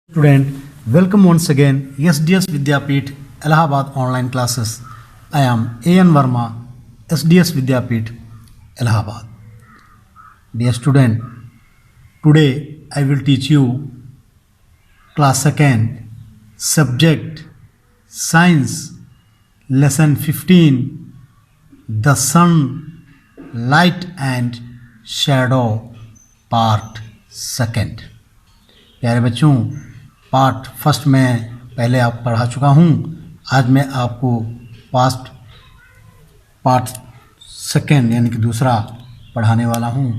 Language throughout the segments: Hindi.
Student, welcome once again SDS Vidyapeeth Allahabad online classes. I am A.N. Verma, SDS Vidyapeeth Allahabad. Dear student, today I will teach you class 2nd subject science lesson 15 the sun, light and shadow part 2nd. प्यारे बच्चों, पार्ट फर्स्ट में पहले आप पढ़ा चुका हूँ. आज मैं आपको पार्ट सेकेंड यानी कि दूसरा पढ़ाने वाला हूँ.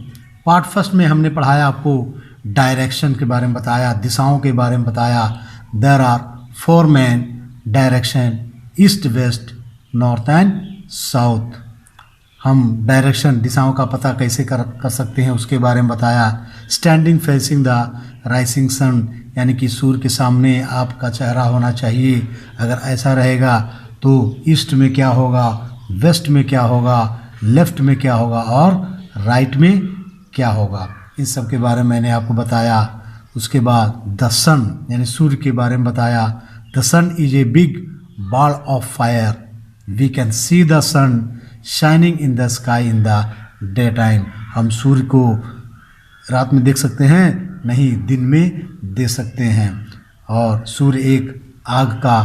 पार्ट फर्स्ट में हमने पढ़ाया, आपको डायरेक्शन के बारे में बताया, दिशाओं के बारे में बताया. There are 4 main direction, east, west, north and south. हम डायरेक्शन, दिशाओं का पता कैसे कर सकते हैं उसके बारे में बताया. Standing facing the rising sun, यानी कि सूर्य के सामने आपका चेहरा होना चाहिए. अगर ऐसा रहेगा तो ईस्ट में क्या होगा, वेस्ट में क्या होगा, लेफ्ट में क्या होगा और राइट में क्या होगा, इन सब के बारे में मैंने आपको बताया. उसके बाद द सन यानी सूर्य के बारे में बताया. The sun is a big ball of fire. We can see the sun shining in the sky in the day time. हम सूर्य को रात में देख सकते हैं? नहीं, दिन में देख सकते हैं. और सूर्य एक आग का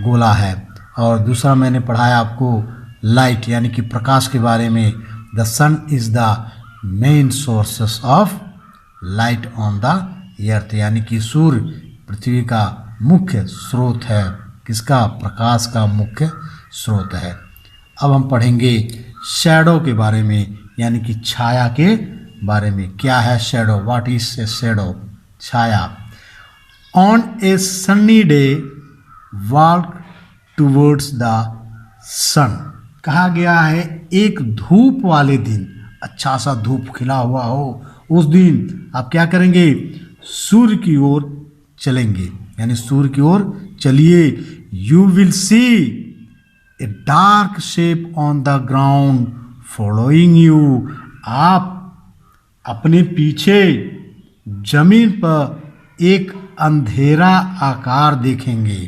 गोला है. और दूसरा मैंने पढ़ाया आपको लाइट यानी कि प्रकाश के बारे में. The sun is the main sources of light on the earth, यानी कि सूर्य पृथ्वी का मुख्य स्रोत है. किसका? प्रकाश का मुख्य स्रोत है. अब हम पढ़ेंगे शैडो के बारे में, यानी कि छाया के बारे में. क्या है shadow? What is a shadow? छाया. On a sunny day walk towards the sun. कहा गया है एक धूप वाले दिन, अच्छा सा धूप खिला हुआ हो, उस दिन आप क्या करेंगे? सूर्य की ओर चलेंगे, यानी सूर्य की ओर चलिए. You will see a dark shape on the ground following you. आप अपने पीछे जमीन पर एक अंधेरा आकार देखेंगे.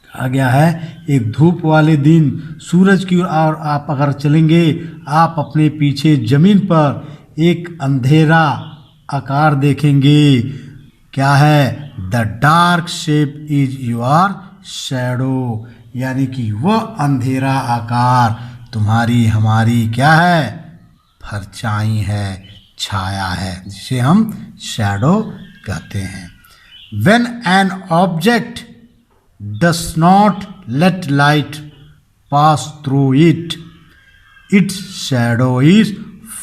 कहा गया है एक धूप वाले दिन सूरज की ओर आप अगर चलेंगे, आप अपने पीछे जमीन पर एक अंधेरा आकार देखेंगे. क्या है? The dark shape is your shadow, यानी कि वह अंधेरा आकार तुम्हारी हमारी क्या है? परछाई है, छाया है, जिसे हम शैडो कहते हैं. When an object does not let light pass through it, its shadow is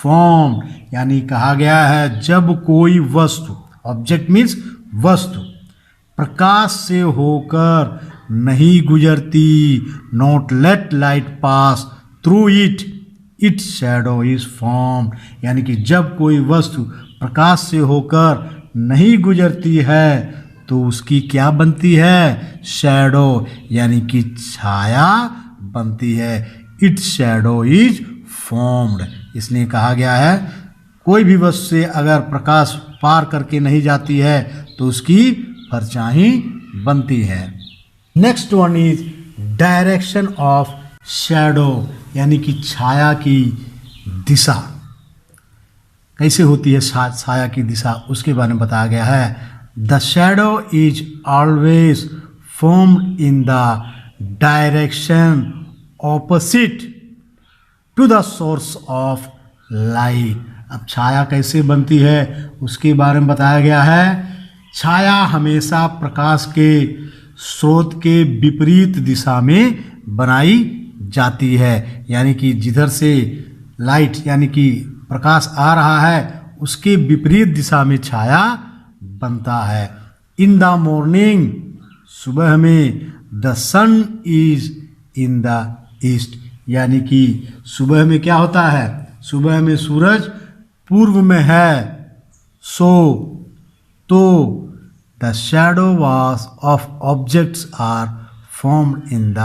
formed. यानी कहा गया है जब कोई वस्तु, ऑब्जेक्ट मीन्स वस्तु, प्रकाश से होकर नहीं गुजरती, not let light pass through it, it's shadow is formed. यानी कि जब कोई वस्तु प्रकाश से होकर नहीं गुजरती है तो उसकी क्या बनती है? शैडो, यानी कि छाया बनती है. It's shadow is formed. इसलिए कहा गया है कोई भी वस्तु से अगर प्रकाश पार करके नहीं जाती है तो उसकी परछाई बनती है. Next one is direction of shadow, यानी कि छाया की दिशा कैसे होती है. छाया की दिशा उसके बारे में बताया गया है. The shadow is always formed in the direction opposite to the source of light. अब छाया कैसे बनती है उसके बारे में बताया गया है. छाया हमेशा प्रकाश के स्रोत के विपरीत दिशा में बनाई जाती है, यानी कि जिधर से लाइट यानी कि प्रकाश आ रहा है उसके विपरीत दिशा में छाया बनता है. इन द मॉर्निंग, सुबह में, the sun is in the east, यानी कि सुबह में क्या होता है? सुबह में सूरज पूर्व में है. तो the shadow was of objects are formed in the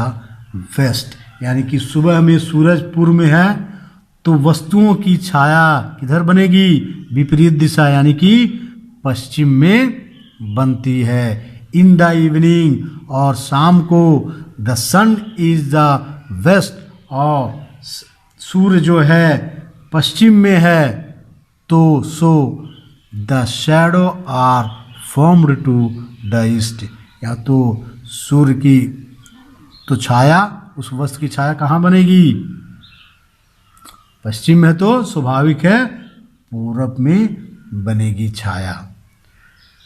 west, यानी कि सुबह में सूरज पूर्व में है तो वस्तुओं की छाया किधर बनेगी? विपरीत दिशा, यानी कि पश्चिम में बनती है। इन द इवनिंग, और शाम को, the sun is the west, और सूर्य जो है पश्चिम में है, तो so the shadow are formed to the east, या तो सूर्य की तो छाया, उस वस्तु की छाया कहाँ बनेगी? पश्चिम में, तो स्वाभाविक है पूरब में बनेगी छाया।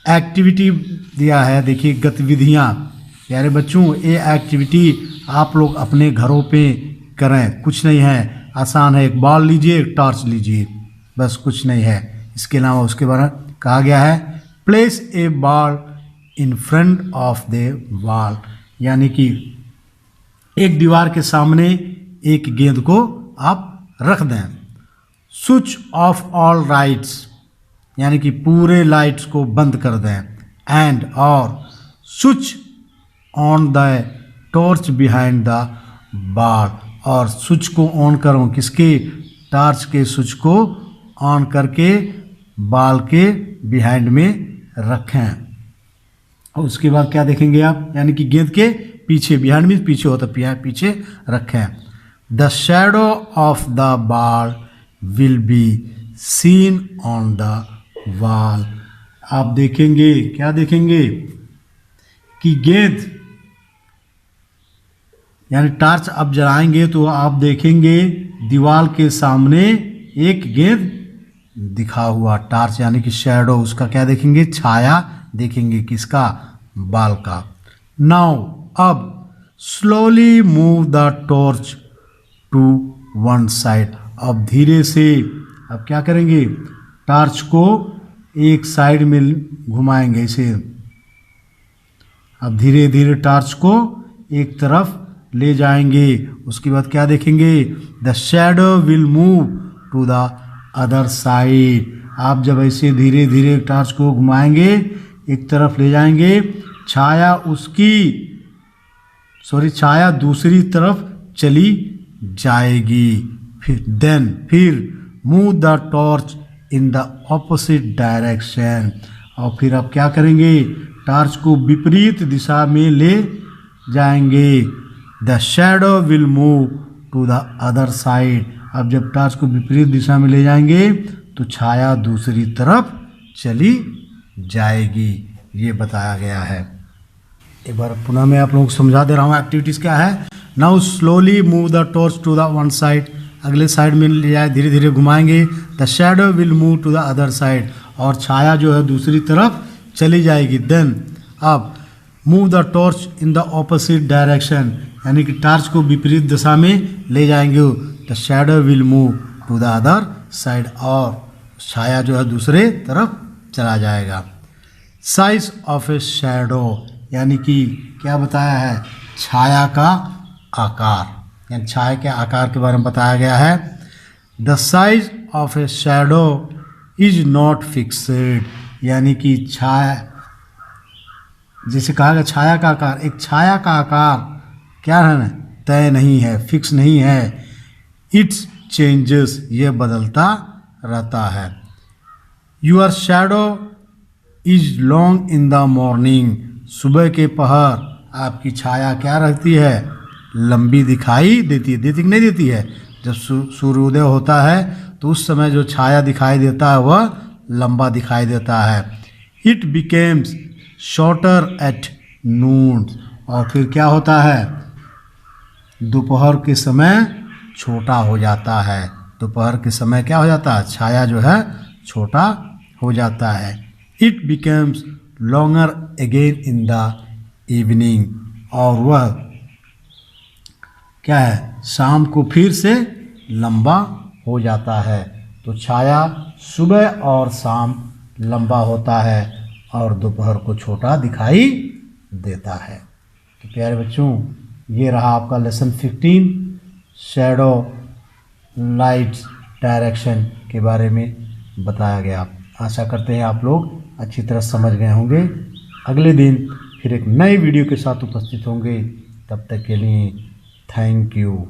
एक्टिविटी दिया है, देखिए गतिविधियाँ। प्यारे बच्चों, ये एक्टिविटी आप लोग अपने घरों पे करें, कुछ नहीं है, आसान है। एक बॉल लीजिए, एक टॉर्च लीजिए, बस कुछ नहीं है। इसके अलावा उसके बारे में कहा गया है place a ball in front of the wall, यानी कि एक दीवार के सामने एक गेंद को आप रख दें। स्विच ऑफ ऑल लाइट्स, यानी कि पूरे लाइट्स को बंद कर दें। एंड, और switch on the torch behind the ball, और स्विच को ऑन करो, किसके? टॉर्च के स्विच को ऑन करके बॉल के बिहाइंड में रखें। और उसके बाद क्या देखेंगे आप, यानी कि गेंद के पीछे, बिहाइंड में पीछे होता है, पीछे रखें। The shadow of the ball will be seen on the wall, आप देखेंगे, क्या देखेंगे कि गेंद, यानी टॉर्च आप जलाएंगे तो आप देखेंगे दीवार के सामने एक गेंद दिखा हुआ, टॉर्च यानी कि शैडो, उसका क्या देखेंगे? छाया देखेंगे, किसका? बाल का। नाउ, अब slowly move the torch to one side, अब धीरे से, अब क्या करेंगे? टॉर्च को एक साइड में घुमाएंगे इसे, अब धीरे धीरे टॉर्च को एक तरफ ले जाएंगे। उसके बाद क्या देखेंगे? The shadow will move to the other side, आप जब ऐसे धीरे धीरे टॉर्च को घुमाएंगे, एक तरफ ले जाएंगे, छाया उसकी, छाया दूसरी तरफ चली जाएगी। फिर move the torch in the opposite direction, और फिर आप क्या करेंगे? टॉर्च को विपरीत दिशा में ले जाएंगे। The shadow will move to the other side, अब जब टॉर्च को विपरीत दिशा में ले जाएंगे तो छाया दूसरी तरफ चली जाएगी, ये बताया गया है। एक बार पुनः मैं आप लोगों को समझा दे रहा हूँ एक्टिविटीज़ क्या है। Now slowly move the torch to the one side, अगले साइड में ले जाए, धीरे धीरे घुमाएंगे। The shadow will move to the other side, और छाया जो है दूसरी तरफ चली जाएगी। देन, अब move the torch in the opposite direction, यानी कि टॉर्च को विपरीत दिशा में ले जाएंगे। The shadow will move to the other side, और छाया जो है दूसरे तरफ चला जाएगा। साइज ऑफ ए शैडो, यानी कि क्या बताया है? छाया का आकार, यानी छाया के आकार के बारे में बताया गया है। The size of A shadow is not fixed, यानी कि छाया, जैसे कहा गया छाया का आकार, एक छाया का आकार क्या है? तय नहीं है, फिक्स नहीं है। इट्स चेंजेस, ये बदलता रहता है। Your shadow is long in the morning, सुबह के पहर आपकी छाया क्या रहती है? लंबी दिखाई देती है, देती कि नहीं देती है? जब सूर्योदय होता है तो उस समय जो छाया दिखाई देता है वह लंबा दिखाई देता है। It becomes shorter at noon, और फिर क्या होता है? दोपहर के समय छोटा हो जाता है। दोपहर के समय क्या हो जाता है? छाया जो है छोटा हो जाता है। It becomes longer again in the evening, और वह क्या है? शाम को फिर से लंबा हो जाता है। तो छाया सुबह और शाम लंबा होता है और दोपहर को छोटा दिखाई देता है। तो प्यारे बच्चों, ये रहा आपका लेसन 15 शैडो लाइट्स डायरेक्शन के बारे में बताया गया। आशा करते हैं आप लोग अच्छी तरह समझ गए होंगे। अगले दिन फिर एक नए वीडियो के साथ उपस्थित होंगे। तब तक के लिए थैंक यू।